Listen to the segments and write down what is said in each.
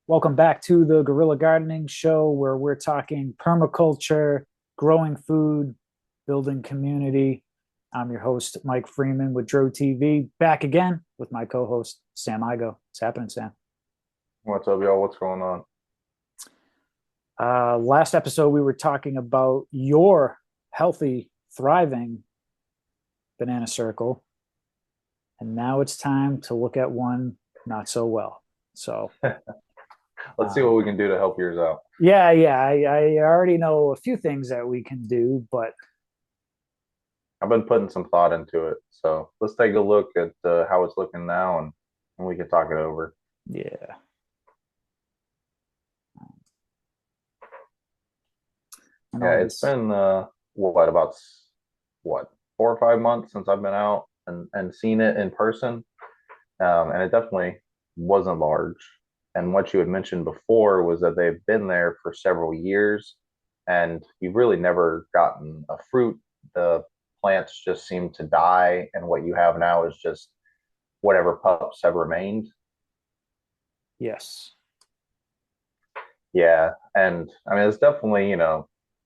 Welcome back to the Guerrilla Gardening Show, where we're talking permaculture, growing food, building community. I'm your host, Mike Freeman with Dro TV, back again with my co host, Sam Igo. What's happening, Sam? What's up, y'all? What's going on? Last episode, we were talking about your healthy, thriving banana circle. And now it's time to look at one not so well. So, Let's see um, what we can do to help yours out. yeah, I already know a few things that we can do, but I've been putting some thought into it, so let's take a look at how it's looking now, and we can talk it over. yeah. I Yeah, know it's this. been what 4 or 5 months since I've been out and seen it in person, and it definitely wasn't large. And what you had mentioned before was that they've been there for several years, and you've really never gotten a fruit. The plants just seem to die, and what you have now is just whatever pups have remained. Yes. Yeah, and I mean it's definitely,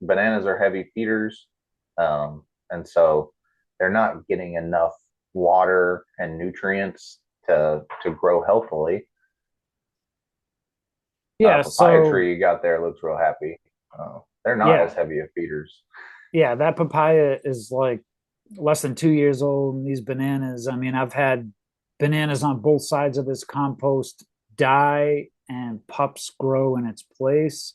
bananas are heavy feeders, and so they're not getting enough water and nutrients to grow healthily. Yeah. Papaya So, tree you got there looks real happy. They're not as yeah. heavy of feeders. Yeah. That papaya is like less than 2 years old. And these bananas, I mean, I've had bananas on both sides of this compost die and pups grow in its place.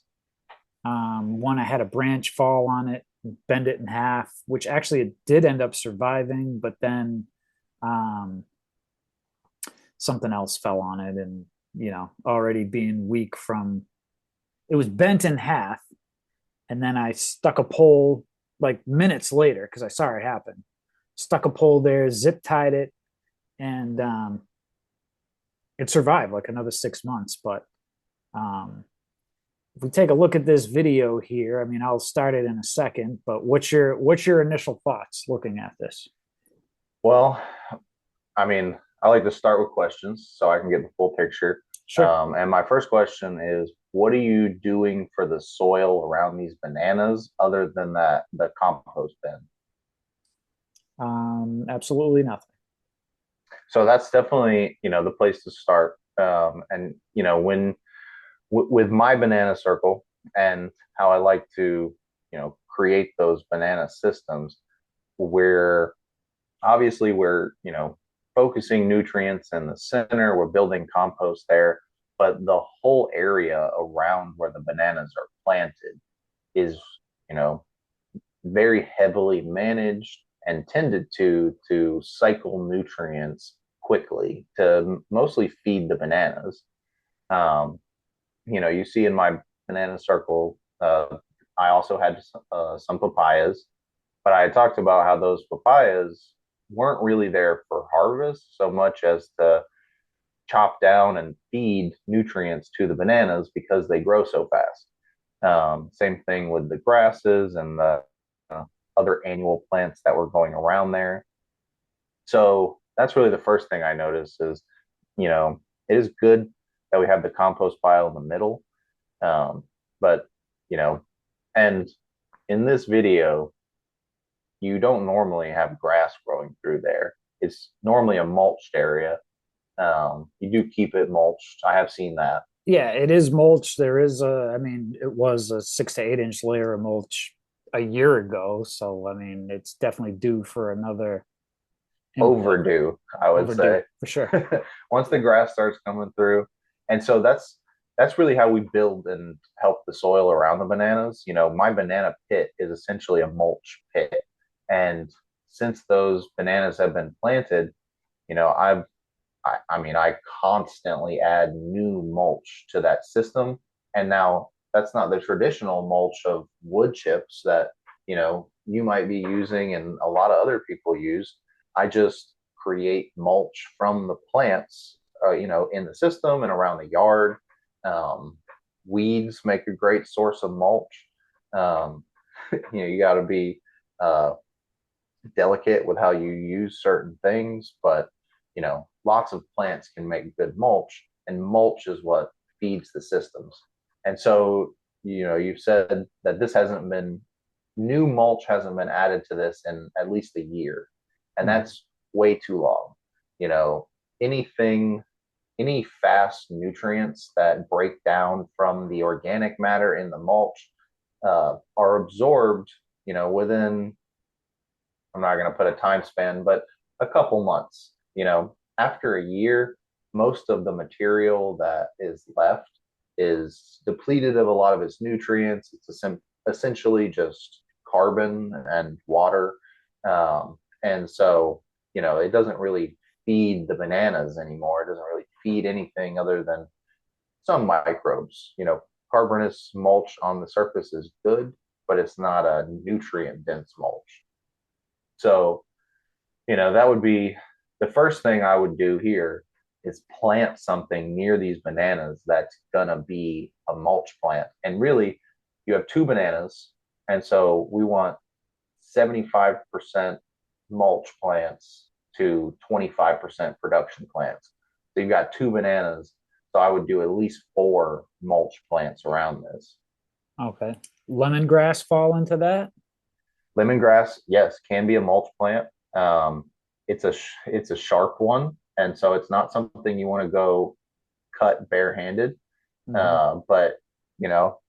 One, I had a branch fall on it, bend it in half, which actually it did end up surviving, but then um, something else fell on it. And, already being weak from it was bent in half. And then I stuck a pole like minutes later because I saw it happen. Stuck a pole there, zip tied it, and it survived like another 6 months. But um, if we take a look at this video here, I mean, I'll start it in a second. But what's your initial thoughts looking at this? Well, I mean, I like to start with questions so I can get the full picture. Sure. And my first question is, what are you doing for the soil around these bananas other than the compost bin? Absolutely nothing. So that's definitely, the place to start. And when with my banana circle and how I like to, create those banana systems, where obviously we're, focusing nutrients in the center, we're building compost there, but the whole area around where the bananas are planted is, you know, very heavily managed and tended to cycle nutrients quickly to mostly feed the bananas. Um, you see in my banana circle, I also had some papayas, but I talked about how those papayas weren't really there for harvest so much as to chop down and feed nutrients to the bananas because they grow so fast. Same thing with the grasses and the uh, other annual plants that were going around there. So that's really the first thing I noticed is, you know, it is good that we have the compost pile in the middle. Um, but, you know, and in this video, you don't normally have grass growing through there. It's normally a mulched area. You do keep it mulched. I have seen that. Yeah, it is mulch. There is I mean, it was a 6 to 8 inch layer of mulch a year ago. So, I mean, it's definitely due for another input. Overdue, I would Overdue say. for sure. Once the grass starts coming through. And so that's really how we build and help the soil around the bananas. My banana pit is essentially a mulch pit. And since those bananas have been planted, I mean, I constantly add new mulch to that system. And now that's not the traditional mulch of wood chips that, you might be using and a lot of other people use. I just create mulch from the plants, in the system and around the yard. Um, Weeds make a great source of mulch. Um, you got to be uh, delicate with how you use certain things, but lots of plants can make good mulch, and mulch is what feeds the systems. And so, you've said that this hasn't been new mulch hasn't been added to this in at least a year. And Mhm. that's way too long. You know, anything, any fast nutrients that break down from the organic matter in the mulch are absorbed, within, I'm not going to put a time span, but a couple months. After a year, most of the material that is left is depleted of a lot of its nutrients. It's essentially just carbon and water. And so, it doesn't really feed the bananas anymore. It doesn't really feed anything other than some microbes. Carbonous mulch on the surface is good, but it's not a nutrient dense mulch. So, that would be the first thing I would do here is plant something near these bananas that's gonna be a mulch plant. And really, you have two bananas, and so we want 75% mulch plants to 25% production plants. So you've got two bananas. So I would do at least four mulch plants around this. Okay. Lemongrass fall into that? Lemongrass, yes, can be a mulch plant. Um, it's a sharp one, and so it's not something you want to go cut barehanded. Hmm. But you know,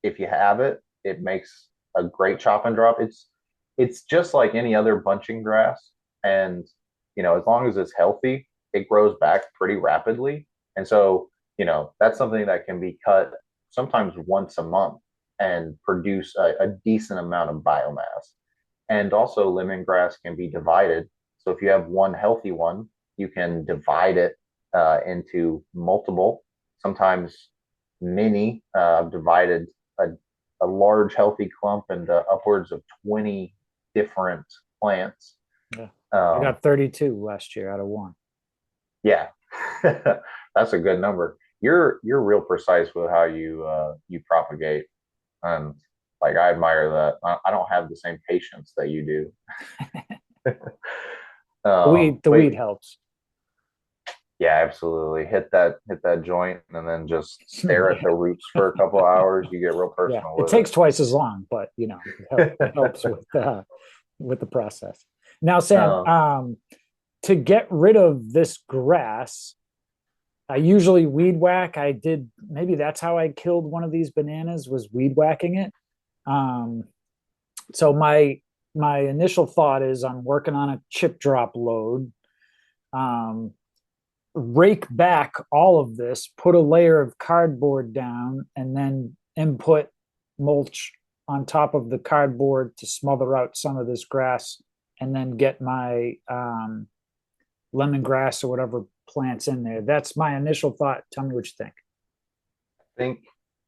if you have it, it makes a great chop and drop. It's just like any other bunching grass, and as long as it's healthy, it grows back pretty rapidly. And so, that's something that can be cut sometimes once a month and produce a decent amount of biomass. And also, lemongrass can be divided. So if you have one healthy one, you can divide it into multiple, sometimes many. I've divided a, a large healthy clump into upwards of 20 different plants. Yeah. I Um, got 32 last year out of one. yeah, that's a good number. You're real precise with how you propagate, and like I admire that. I don't have the same patience that you do. The But weed helps. yeah, absolutely. Hit that joint and then just stare at Yeah. the roots for a couple of hours. You get real Yeah. personal It with takes twice as long, but it it. helps with the process. Now, Sam, um, to get rid of this grass, I usually weed whack. I did maybe that's how I killed one of these bananas was weed whacking it. Um, so my initial thought is I'm working on a chip drop load. Um, Rake back all of this, put a layer of cardboard down, and then input mulch on top of the cardboard to smother out some of this grass, and then get my lemongrass or whatever plants in there. That's my initial thought. Tell me what you think. think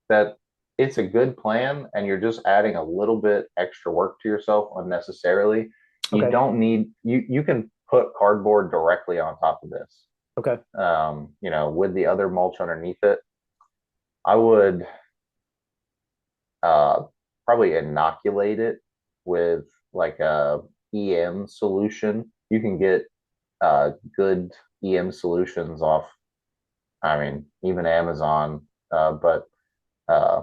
that it's a good plan and you're just adding a little bit extra work to yourself unnecessarily. You Okay. don't need you can put cardboard directly on top of this. Okay. With the other mulch underneath it. I would uh probably inoculate it with like a EM solution. You can get good EM solutions off, I mean, even Amazon. But uh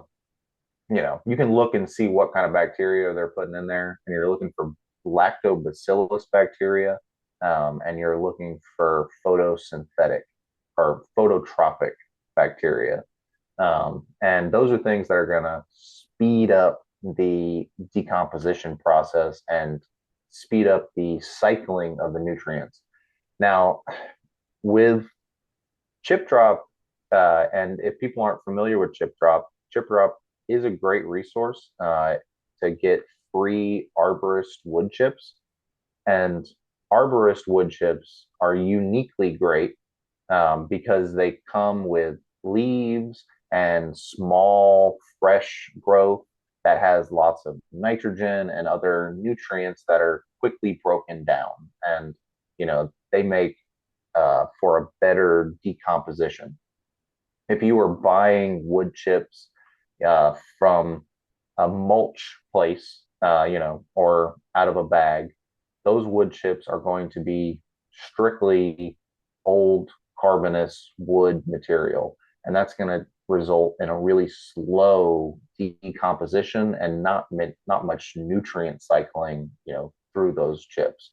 you can look and see what kind of bacteria they're putting in there, and you're looking for lactobacillus bacteria, and you're looking for photosynthetic or phototropic bacteria. And those are things that are going to speed up the decomposition process and speed up the cycling of the nutrients. Now, with chip drop, and if people aren't familiar with chip drop is a great resource to get free arborist wood chips. And arborist wood chips are uniquely great because they come with leaves and small, fresh growth that has lots of nitrogen and other nutrients that are quickly broken down. And, they make for a better decomposition. If you were buying wood chips from a mulch place, or out of a bag, those wood chips are going to be strictly old carbonous wood material. and that's going to result in a really slow decomposition and not much nutrient cycling, through those chips.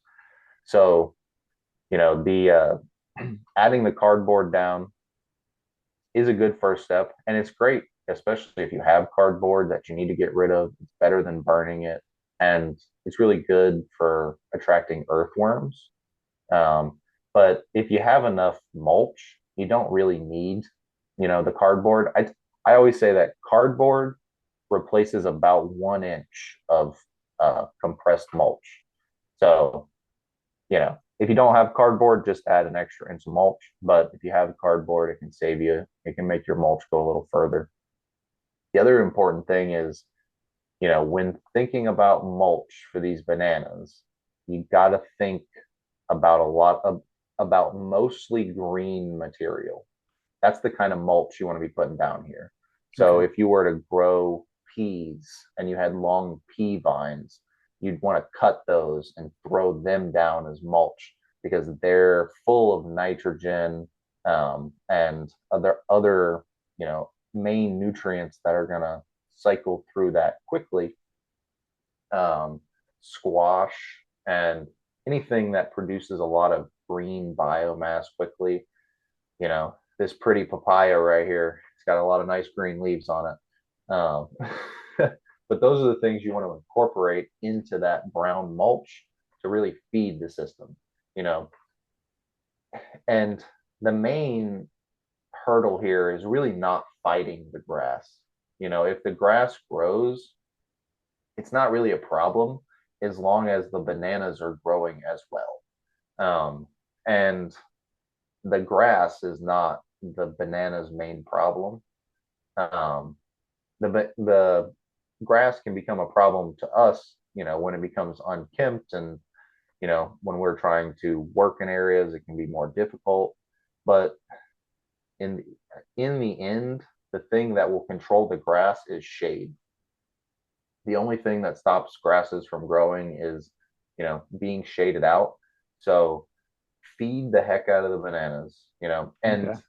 So, the adding the cardboard down is a good first step, and it's great, especially if you have cardboard that you need to get rid of. It's better than burning it, and it's really good for attracting earthworms. Um, but if you have enough mulch, you don't really need, the cardboard. I always say that cardboard replaces about 1 inch of compressed mulch. So, if you don't have cardboard, just add an extra inch of mulch. But if you have cardboard, it can save you. It can make your mulch go a little further. The other important thing is, when thinking about mulch for these bananas, you got to think about a lot of about mostly green material. That's the kind of mulch you want to be putting down here. So Okay. if you were to grow peas and you had long pea vines, you'd want to cut those and throw them down as mulch because they're full of nitrogen, and other main nutrients that are going to cycle through that quickly. um, Squash and anything that produces a lot of green biomass quickly. This pretty papaya right here, it's got a lot of nice green leaves on it. But those are the things you want to incorporate into that brown mulch to really feed the system, you know. And the main hurdle here is really not fighting the grass. If the grass grows, it's not really a problem as long as the bananas are growing as well. And the grass is not the banana's main problem. Um, the grass can become a problem to us, when it becomes unkempt, and when we're trying to work in areas, it can be more difficult. But in in the end, the thing that will control the grass is shade. The only thing that stops grasses from growing is, being shaded out. So feed the heck out of the bananas, and Okay.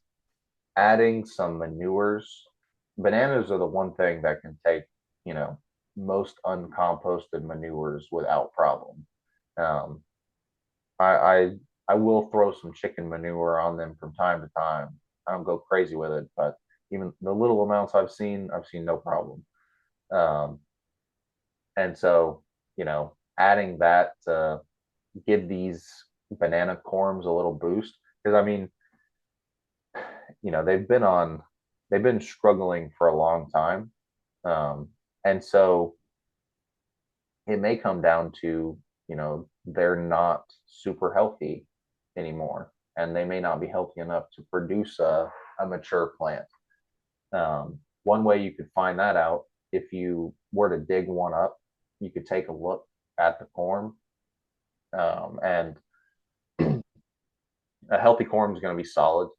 adding some manures. Bananas are the one thing that can take, you know, most uncomposted manures without problem. Um, I, I I will throw some chicken manure on them from time to time. I don't go crazy with it, but even the little amounts I've seen no problem. Um, and so, adding that to give these banana corms a little boost, because I mean, they've been struggling for a long time. Um, and so it may come down to, they're not super healthy anymore, and they may not be healthy enough to produce a mature plant. One way you could find that out, if you were to dig one up, you could take a look at the corm, and a healthy corm is going to be solid,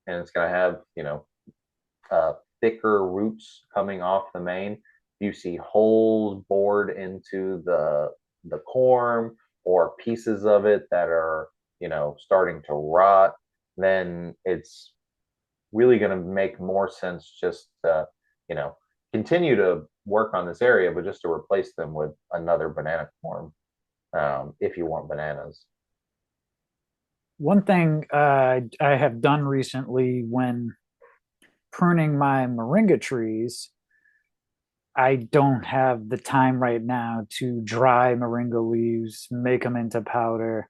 and it's going to have, thicker roots coming off the main. You see holes bored into the corm, or pieces of it that are, starting to rot, then it's really going to make more sense just to, you know, continue to work on this area, but just to replace them with another banana corm, if you want bananas. One thing I have done recently when pruning my moringa trees, I don't have the time right now to dry moringa leaves, make them into powder.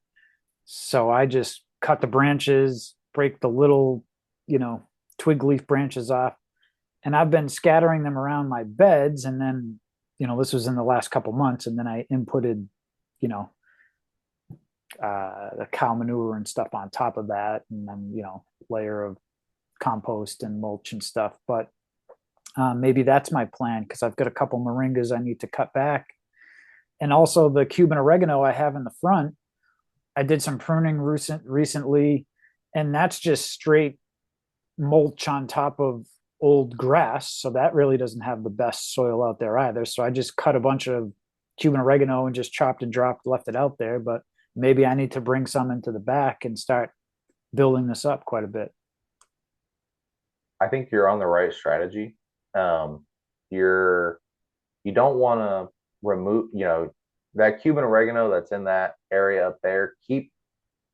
So I just cut the branches, break the little, you know, twig leaf branches off, and I've been scattering them around my beds. And then, this was in the last couple months, and then I inputted, you know, the cow manure and stuff on top of that, and then layer of compost and mulch and stuff. But maybe that's my plan because I've got a couple moringas I need to cut back, and also the Cuban oregano I have in the front. I did some pruning recently, and that's just straight mulch on top of old grass. So that really doesn't have the best soil out there either. So I just cut a bunch of Cuban oregano and just chopped and dropped, left it out there. But maybe I need to bring some into the back and start building this up quite a bit. I think you're on the right strategy. Um, you're you don't want to remove, that Cuban oregano that's in that area up there. Keep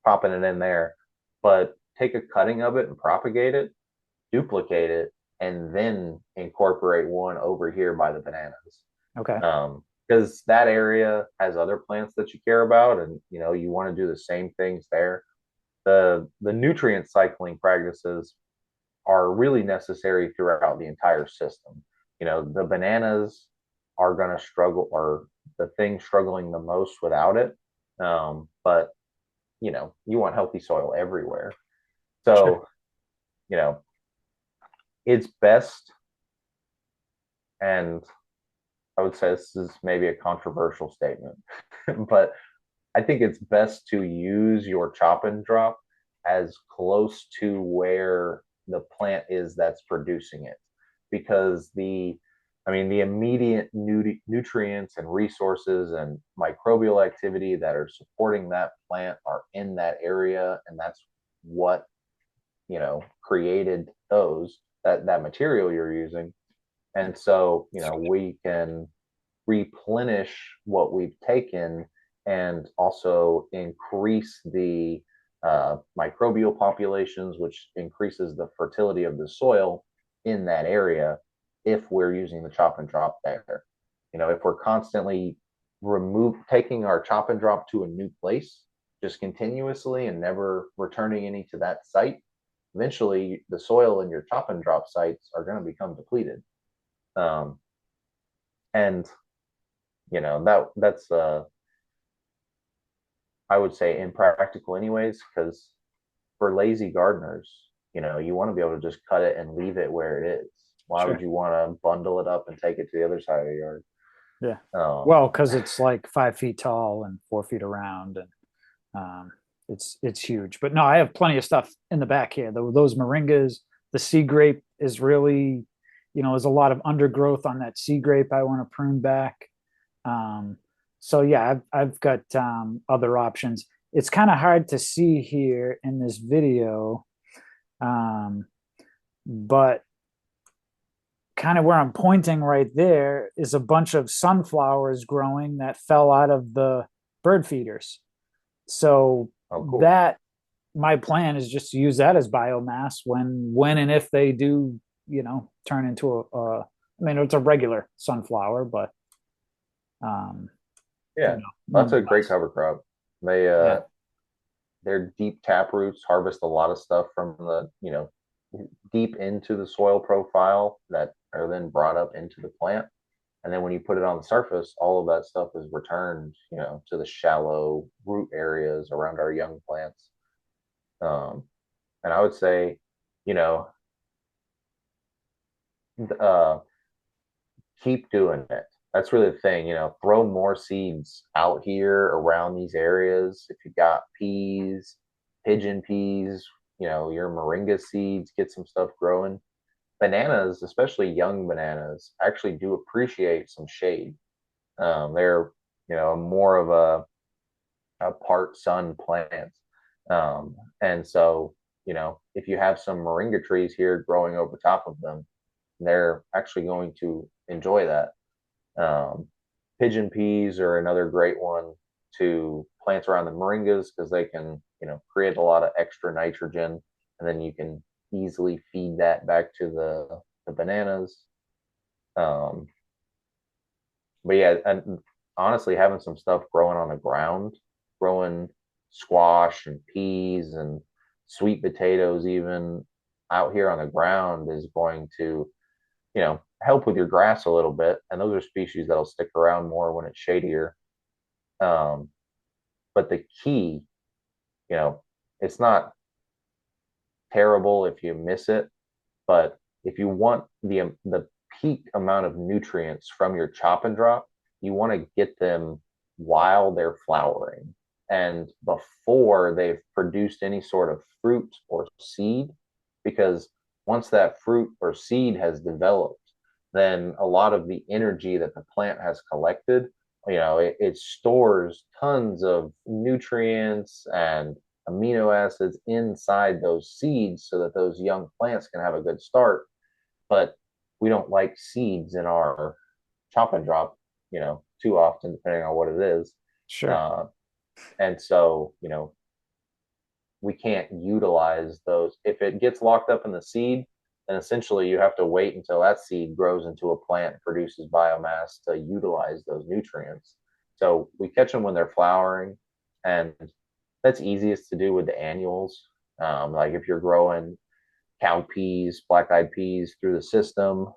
popping it in there, but take a cutting of it and propagate it, duplicate it, and then incorporate one over here by the bananas. Okay. Because that area has other plants that you care about, and you want to do the same things there. The nutrient cycling practices are really necessary throughout the entire system. The bananas are going to struggle, or the thing struggling the most without it. But you want healthy soil everywhere. Sure. So, you know, it's best, and I would say this is maybe a controversial statement, but I think it's best to use your chop and drop as close to where the plant is that's producing it, because the immediate nutrients and resources and microbial activity that are supporting that plant are in that area, and that's what created that material you're using. And so we can replenish what we've taken, and also increase the microbial populations, which increases the fertility of the soil in that area if we're using the chop and drop there. If we're constantly taking our chop and drop to a new place just continuously and never returning any to that site, eventually the soil in your chop and drop sites are going to become depleted. Um, and that's I would say impractical anyways, because for lazy gardeners, you want to be able to just cut it and leave it where it is. Why would Sure. you want to bundle it up and take it to the other side of the yard? Yeah. Um, Well, because it's like 5 feet tall and 4 feet around, and it's huge. But no, I have plenty of stuff in the back here. Those moringas, the sea grape is really, there's a lot of undergrowth on that sea grape I want to prune back. Um, so yeah, I've got other options. It's kind of hard to see here in this video, um, but kind of where I'm pointing right there is a bunch of sunflowers growing that fell out of the bird feeders. So oh, cool. that my plan is just to use that as biomass when and if they do, turn into I mean, it's a regular sunflower, but um, Yeah, that's a great nonetheless, cover crop. They yeah, their deep tap roots harvest a lot of stuff from the deep into the soil profile that are then brought up into the plant. And then when you put it on the surface, all of that stuff is returned, to the shallow root areas around our young plants. Um, and I would say, you know, uh, keep doing it. That's really the thing, throw more seeds out here around these areas. If you got peas, pigeon peas, your moringa seeds, get some stuff growing. Bananas, especially young bananas, actually do appreciate some shade. They're, more of a part sun plant. And so, if you have some moringa trees here growing over top of them, they're actually going to enjoy that. Um, Pigeon peas are another great one to plant around the moringas, because they can, create a lot of extra nitrogen, and then you can easily feed that back to the bananas. Um, but yeah, and honestly, having some stuff growing on the ground, growing squash and peas and sweet potatoes, even out here on the ground, is going to, help with your grass a little bit. And those are species that'll stick around more when it's shadier. Um, but the key, you know, it's not terrible if you miss it, but if you want the peak amount of nutrients from your chop and drop, you want to get them while they're flowering and before they've produced any sort of fruit or seed, because once that fruit or seed has developed, then a lot of the energy that the plant has collected, it stores tons of nutrients and amino acids inside those seeds so that those young plants can have a good start. But we don't like seeds in our chop and drop, too often, depending on what it is. Sure. Uh, and so, we can't utilize those. If it gets locked up in the seed, then essentially you have to wait until that seed grows into a plant and produces biomass to utilize those nutrients. So we catch them when they're flowering, and that's easiest to do with the annuals. Like if you're growing cowpeas, black-eyed peas through the system,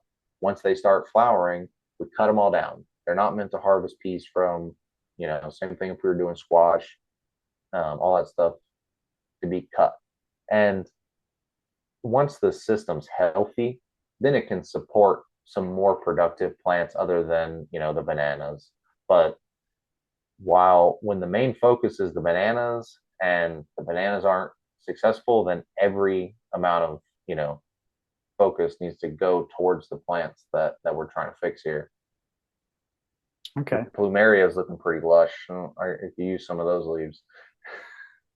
once they start flowering, we cut them all down. They're not meant to harvest peas from. Same thing if we were doing squash, all that stuff to be cut. And once the system's healthy, then it can support some more productive plants other than, the bananas. But while when the main focus is the bananas and the bananas aren't successful, then every amount of, focus needs to go towards the plants that we're trying to fix here. Okay. Plumeria is looking pretty lush. If you use some of those leaves.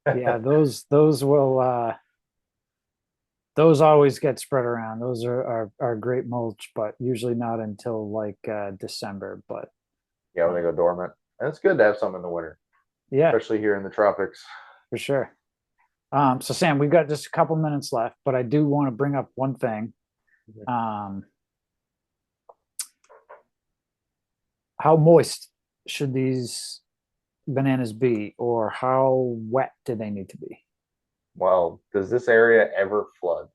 Yeah, those always get spread around. Those are great mulch, but usually not until like December. But Yeah, when they um, go dormant. And it's good to have some in the winter, yeah, especially here in the tropics. for sure. So Sam, we've got just a couple minutes left, but I do want to bring up one thing. Um, how moist should these bananas be, or how wet do they need to be? Well, does this area ever flood?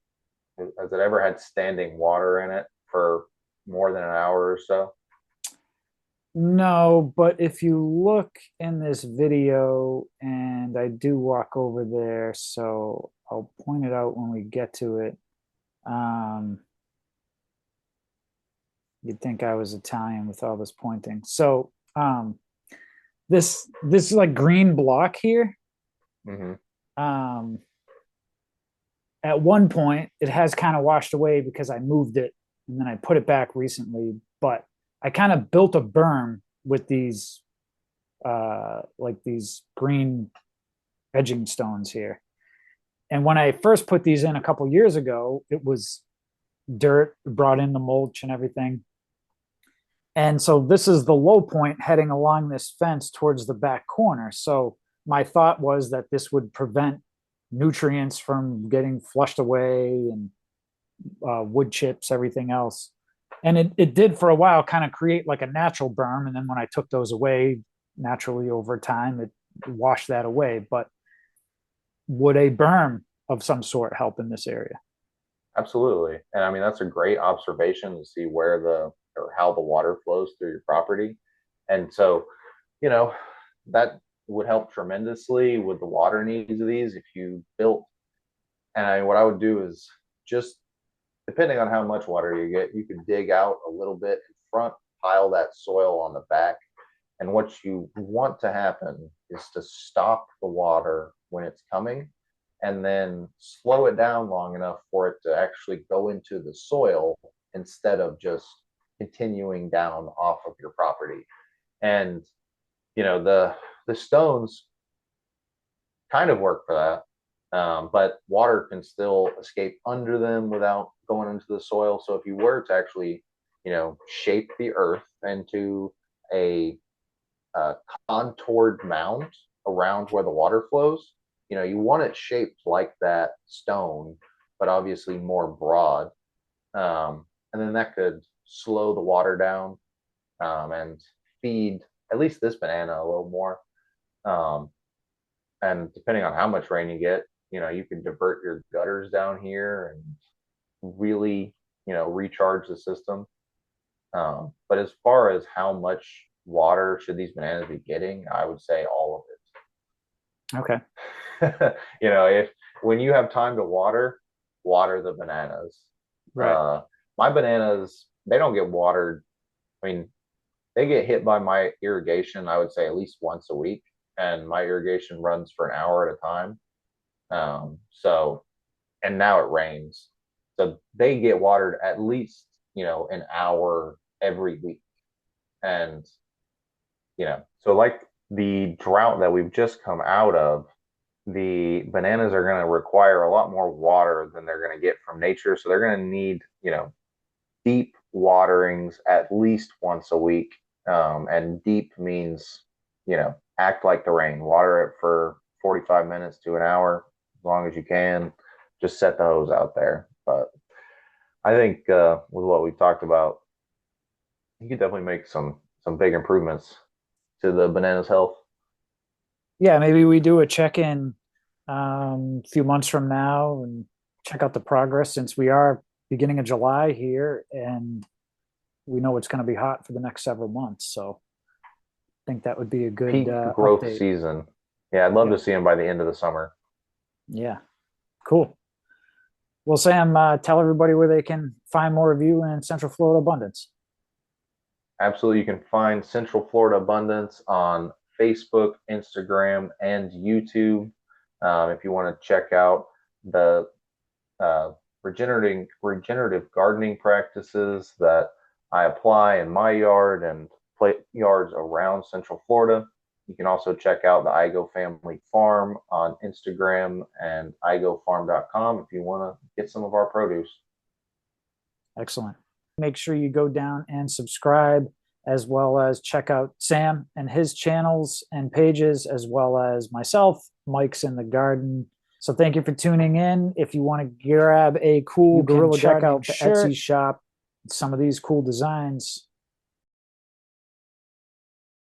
Has it ever had standing water in it for more than an hour or so? No, but if you look in this video, and I do walk over there, so I'll point it out when we get to it. Um, you'd think I was Italian with all this pointing. So, this is like green block here. Mm-hmm. Um, at one point, it has kind of washed away because I moved it and then I put it back recently. But I kind of built a berm with these like these green edging stones here. And when I first put these in a couple years ago, it was dirt, brought in the mulch and everything. And so this is the low point heading along this fence towards the back corner. So my thought was that this would prevent nutrients from getting flushed away and wood chips, everything else. And it did for a while kind of create like a natural berm. And then when I took those away naturally over time, it washed that away. But would a berm of some sort help in this area? Absolutely. And I mean, that's a great observation to see where or how the water flows through your property. And so, you know, that would help tremendously with the water needs of these if you built. And what I would do is just depending on how much water you get, you can dig out a little bit in front, pile that soil on the back. And what you want to happen is to stop the water when it's coming and then slow it down long enough for it to actually go into the soil instead of just continuing down off of your property. And the stones kind of work for that, but water can still escape under them without going into the soil. So if you were to actually, shape the earth into a uh, contoured mound around where the water flows. You want it shaped like that stone, but obviously more broad. And then that could slow the water down and feed at least this banana a little more. Um, and depending on how much rain you get, you can divert your gutters down here and really, recharge the system. But as far as how much water should these bananas be getting, I would say all Okay. of it. If when you have time to water the bananas. Right. Uh, my bananas, they don't get watered. I mean, they get hit by my irrigation, I would say at least once a week, and my irrigation runs for an hour at a time. And now it rains. So they get watered at least, an hour every week. And so like the drought that we've just come out of, the bananas are going to require a lot more water than they're going to get from nature. So they're going to need, deep waterings at least once a week. And deep means, act like the rain, water it for 45 minutes to an hour, as long as you can. Just set the hose out there. But I think with what we talked about, you could definitely make some big improvements to the banana's health. Yeah, maybe we do a check-in a few months from now and check out the progress since we are beginning of July here and we know it's going to be hot for the next several months. So I think that would be a good Peak growth update. season. Yeah, I'd love Yeah. to see them by the end of the summer. Yeah. Cool. Well, Sam, tell everybody where they can find more of you in Central Florida Abundance. Absolutely. You can find Central Florida Abundance on Facebook, Instagram, and YouTube. If you want to check out the uh, regenerative gardening practices that I apply in my yard and yards around Central Florida. You can also check out the Igo Family Farm on Instagram and igofarm.com if you want to get some of our produce. Excellent. Make sure you go down and subscribe, as well as check out Sam and his channels and pages, as well as myself, Mike's in the Garden. So thank you for tuning in. If you want to grab a cool Guerrilla Gardening shirt, Etsy shop, some of these cool designs.